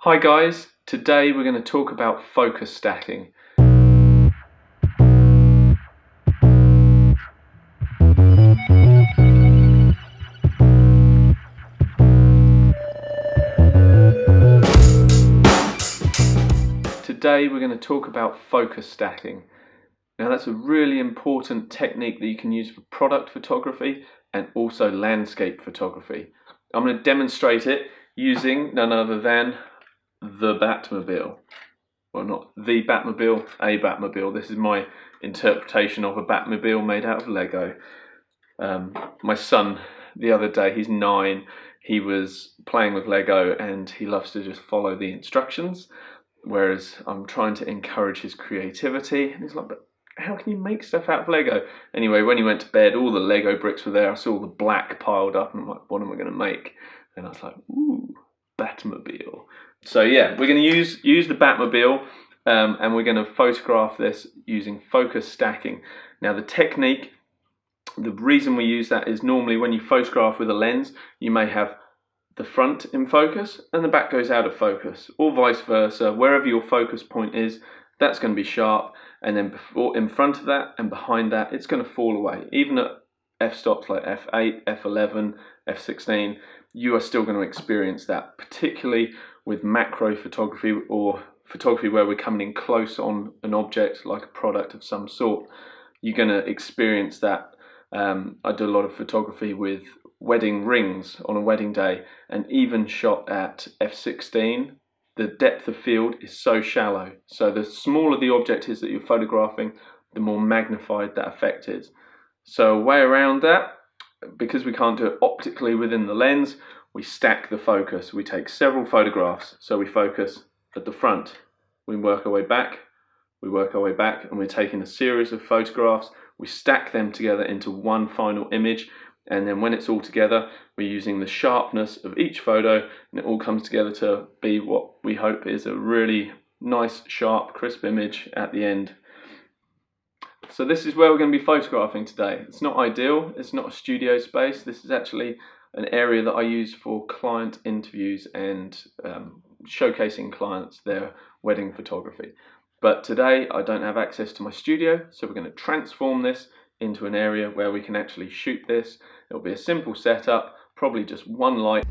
Hi guys, today we're going to talk about focus stacking. Today we're going to talk about focus stacking. Now that's a really important technique that you can use for product photography and also landscape photography. I'm going to demonstrate it using none other than the Batmobile. Well, not the Batmobile, a Batmobile. This is my interpretation of a Batmobile made out of Lego. My son, the other day, he's 9, he was playing with Lego and he loves to just follow the instructions, whereas I'm trying to encourage his creativity. And he's like, but how can you make stuff out of Lego? Anyway, when he went to bed, all the Lego bricks were there. I saw the black piled up and I'm like, what am I going to make? And I was like, ooh, Batmobile. So yeah, we're going to use the Batmobile and we're going to photograph this using focus stacking. Now the technique, the reason we use that is normally when you photograph with a lens, you may have the front in focus and the back goes out of focus, or vice versa. Wherever your focus point is, that's going to be sharp, and then in front of that and behind that, it's going to fall away. Even at f-stops like f8, f11, f16, you are still going to experience that, particularly with macro photography or photography where we're coming in close on an object like a product of some sort. You're going to experience that. I do a lot of photography with wedding rings on a wedding day, and even shot at f16, the depth of field is so shallow. So the smaller the object is that you're photographing, the more magnified that effect is. So a way around that, because we can't do it optically within the lens, we stack the focus. We take several photographs. So we focus at the front, we work our way back, we work our way back, and we're taking a series of photographs. We stack them together into one final image, and then when it's all together, we're using the sharpness of each photo, and it all comes together to be what we hope is a really nice, sharp, crisp image at the end. So this is where we're going to be photographing today. It's not ideal, it's not a studio space. This is actually an area that I use for client interviews and showcasing clients their wedding photography. But today I don't have access to my studio, so we're going to transform this into an area where we can actually shoot this. It'll be a simple setup, probably just one light.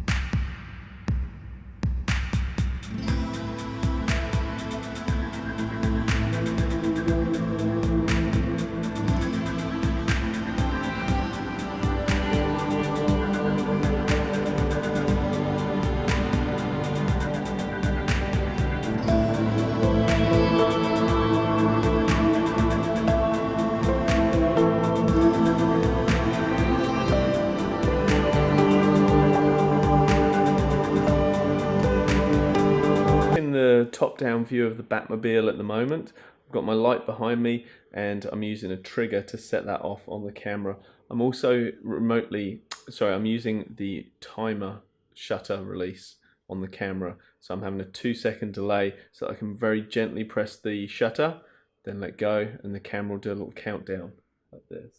The top-down view of the Batmobile at the moment. I've got my light behind me and I'm using a trigger to set that off on the camera. I'm also I'm using the timer shutter release on the camera, so I'm having a 2-second delay so that I can very gently press the shutter, then let go, and the camera will do a little countdown like this.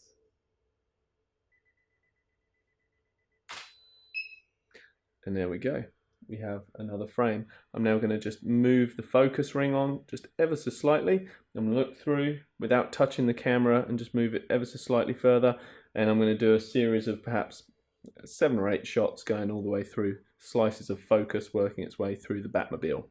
And there we go. We have another frame. I'm now going to just move the focus ring on just ever so slightly. I'm going to look through without touching the camera and just move it ever so slightly further. And I'm going to do a series of perhaps 7 or 8 shots going all the way through, slices of focus working its way through the Batmobile.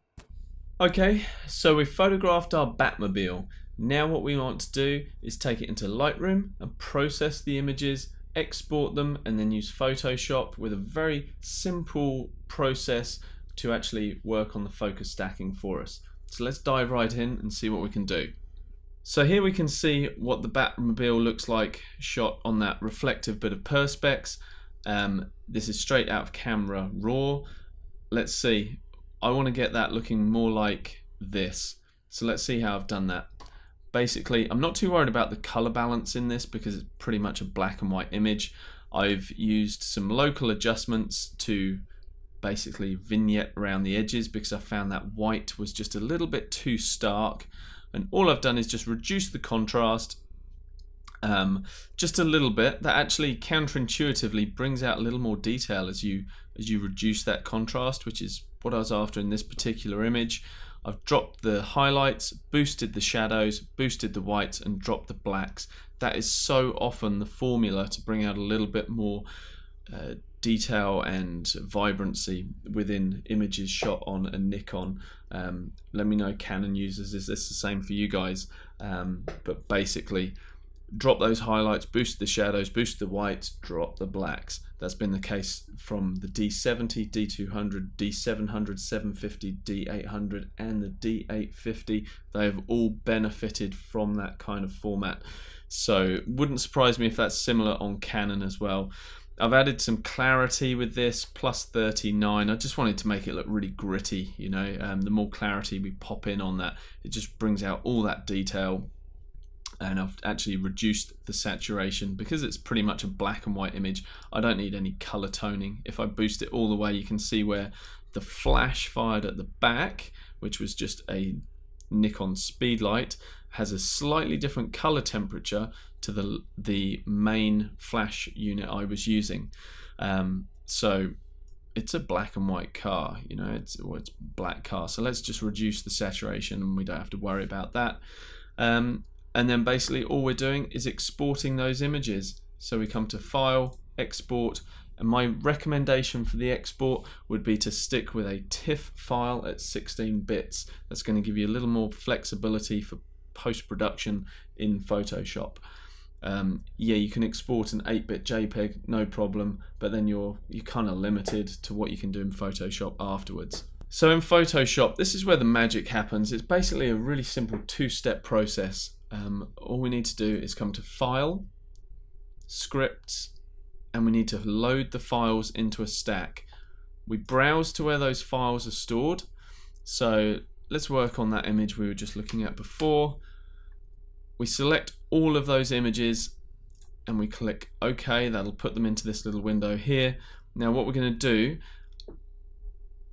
Okay, so we've photographed our Batmobile. Now what we want to do is take it into Lightroom and process the images, export them, and then use Photoshop with a very simple process to actually work on the focus stacking for us. So let's dive right in and see what we can do. So here we can see what the Batmobile looks like shot on that reflective bit of perspex. This is straight out of camera raw. Let's see, I want to get that looking more like this. So let's see how I've done that. Basically, I'm not too worried about the color balance in this because it's pretty much a black and white image. I've used some local adjustments to basically vignette around the edges because I found that white was just a little bit too stark, and all I've done is just reduce the contrast just a little bit. That actually counterintuitively brings out a little more detail as you reduce that contrast, which is what I was after in this particular image. I've dropped the highlights, boosted the shadows, boosted the whites, and dropped the blacks. That is so often the formula to bring out a little bit more detail and vibrancy within images shot on a Nikon. Let me know, Canon users, is this the same for you guys? But basically, drop those highlights, boost the shadows, boost the whites, drop the blacks. That's been the case from the D70, D200, D700, 750, D800 and the D850. They have all benefited from that kind of format. So wouldn't surprise me if that's similar on Canon as well. I've added some clarity with this, plus 39. I just wanted to make it look really gritty, you know. The more clarity we pop in on that, it just brings out all that detail. And I've actually reduced the saturation because it's pretty much a black and white image. I don't need any color toning. If I boost it all the way, you can see where the flash fired at the back, which was just a Nikon speedlight, has a slightly different color temperature to the main flash unit I was using. So it's a black and white car, you know, it's black car. So let's just reduce the saturation and we don't have to worry about that. And then basically all we're doing is exporting those images. So we come to File, Export, and my recommendation for the export would be to stick with a TIFF file at 16 bits. That's going to give you a little more flexibility for post-production in Photoshop. Yeah, you can export an 8-bit JPEG, no problem, but then you're kind of limited to what you can do in Photoshop afterwards. So in Photoshop, this is where the magic happens. It's basically a really simple two-step process. All we need to do is come to File, Scripts, and we need to load the files into a stack. We browse to where those files are stored. So let's work on that image we were just looking at before. We select all of those images and we click OK. That'll put them into this little window here. Now what we're going to do,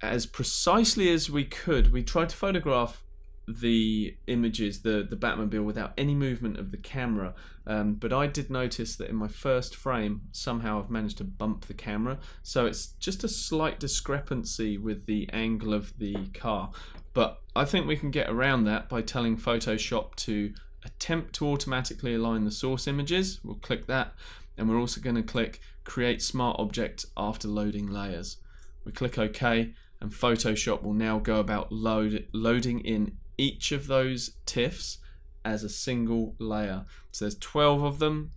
as precisely as we could, we tried to photograph the images, the Batmobile, without any movement of the camera, but I did notice that in my first frame somehow I've managed to bump the camera, so it's just a slight discrepancy with the angle of the car. But I think we can get around that by telling Photoshop to attempt to automatically align the source images. We'll click that, and we're also going to click Create Smart Objects after loading layers. We click OK, and Photoshop will now go about loading in each of those TIFFs as a single layer. So there's 12 of them.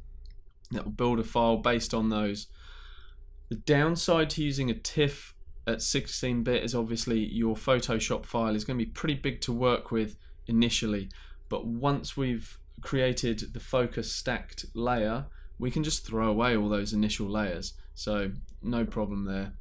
That will build a file based on those. The downside to using a TIFF at 16-bit is obviously your Photoshop file is going to be pretty big to work with initially, but once we've created the focus stacked layer, we can just throw away all those initial layers, so no problem there.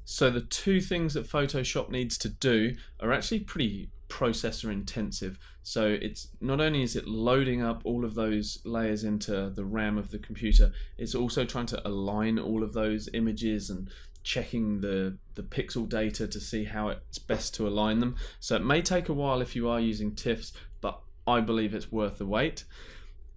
So the two things that Photoshop needs to do are actually pretty processor intensive. So it's not only is it loading up all of those layers into the RAM of the computer, it's also trying to align all of those images and checking the pixel data to see how it's best to align them. So it may take a while if you are using TIFFs, but I believe it's worth the wait.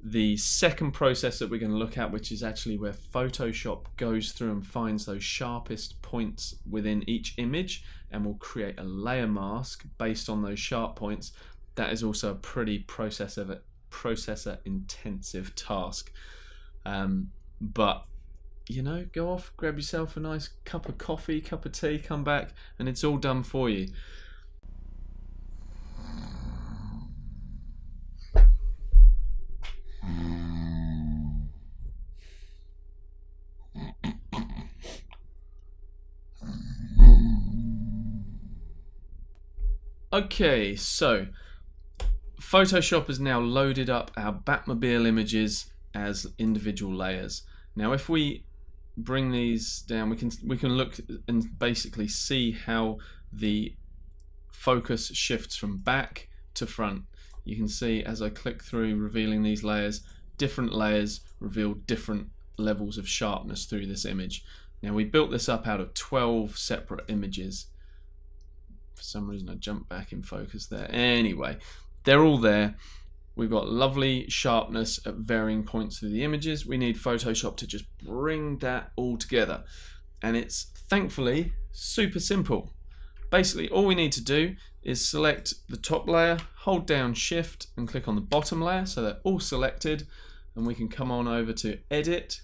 The second process that we're going to look at, which is actually where Photoshop goes through and finds those sharpest points within each image and will create a layer mask based on those sharp points, that is also a pretty processor intensive task. But you know, go off, grab yourself a nice cup of coffee, cup of tea, come back, and it's all done for you. Okay, so Photoshop has now loaded up our Batmobile images as individual layers. Now if we bring these down, we can look and basically see how the focus shifts from back to front. You can see as I click through revealing these layers, different layers reveal different levels of sharpness through this image. Now we built this up out of 12 separate images. For some reason I jumped back in focus there. Anyway, they're all there. We've got lovely sharpness at varying points through the images. We need Photoshop to just bring that all together. And it's thankfully super simple. basically all we need to do is select the top layer, hold down Shift and click on the bottom layer so they're all selected, and we can come on over to Edit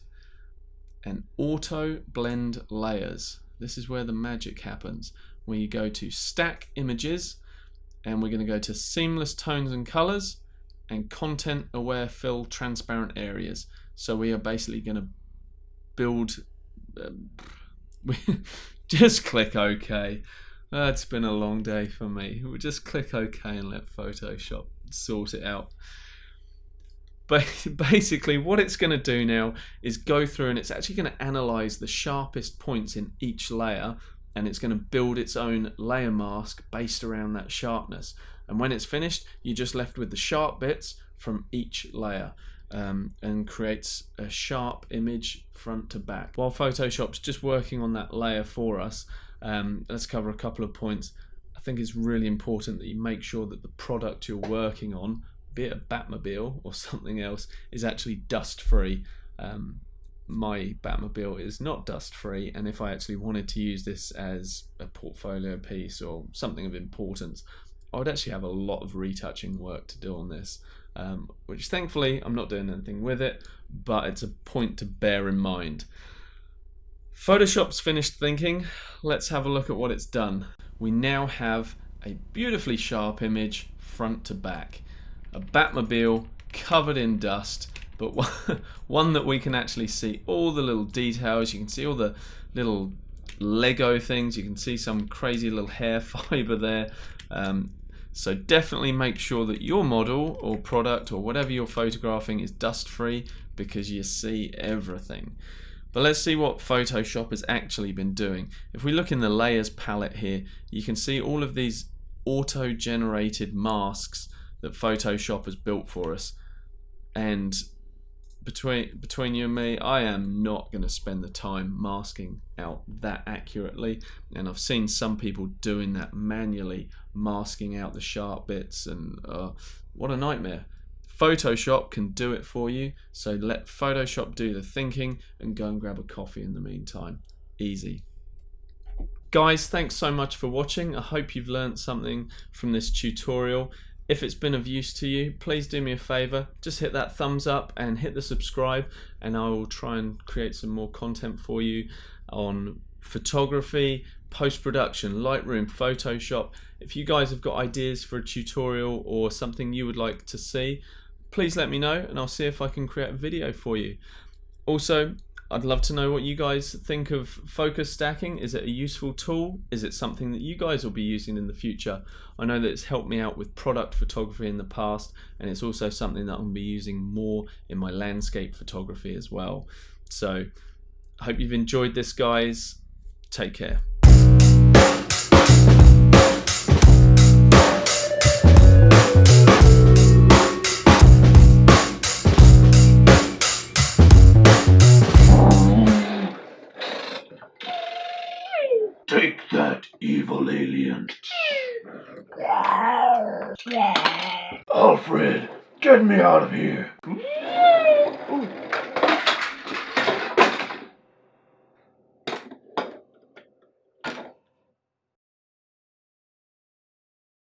and Auto Blend Layers. This is where the magic happens, where you go to Stack Images, and we're going to go to Seamless Tones and Colors and Content Aware Fill Transparent Areas. So we are basically going to build just click OK. It's been a long day for me. We'll just click OK and let Photoshop sort it out. But basically what it's going to do now is go through, and it's actually going to analyze the sharpest points in each layer, and it's going to build its own layer mask based around that sharpness. And when it's finished, you're just left with the sharp bits from each layer, and creates a sharp image front to back. While Photoshop's just working on that layer for us, let's cover a couple of points. I think it's really important that you make sure that the product you're working on, be it a Batmobile or something else, is actually dust free. My Batmobile is not dust free, and if I actually wanted to use this as a portfolio piece or something of importance, I would actually have a lot of retouching work to do on this, which thankfully I'm not doing anything with it, but it's a point to bear in mind. Photoshop's finished thinking. Let's have a look at what it's done. We now have a beautifully sharp image front to back. A Batmobile covered in dust, but one that we can actually see all the little details. You can see all the little Lego things. You can see some crazy little hair fiber there. So definitely make sure that your model or product or whatever you're photographing is dust free, because you see everything. But let's see what Photoshop has actually been doing. If we look in the layers palette here, you can see all of these auto-generated masks that Photoshop has built for us. And between you and me, I am not going to spend the time masking out that accurately, and I've seen some people doing that manually, masking out the sharp bits, and what a nightmare. Photoshop can do it for you, so let Photoshop do the thinking and go and grab a coffee in the meantime. Easy. Guys, thanks so much for watching. I hope you've learned something from this tutorial. If it's been of use to you, please do me a favor, just hit that thumbs up and hit the subscribe, and I will try and create some more content for you on photography, post-production, Lightroom, Photoshop. If you guys have got ideas for a tutorial or something you would like to see, please let me know and I'll see if I can create a video for you. Also, I'd love to know what you guys think of focus stacking. Is it a useful tool? Is it something that you guys will be using in the future? I know that it's helped me out with product photography in the past, and it's also something that I'm going to be using more in my landscape photography as well. So I hope you've enjoyed this, guys. Take care. Take that, evil alien. Alfred, get me out of here.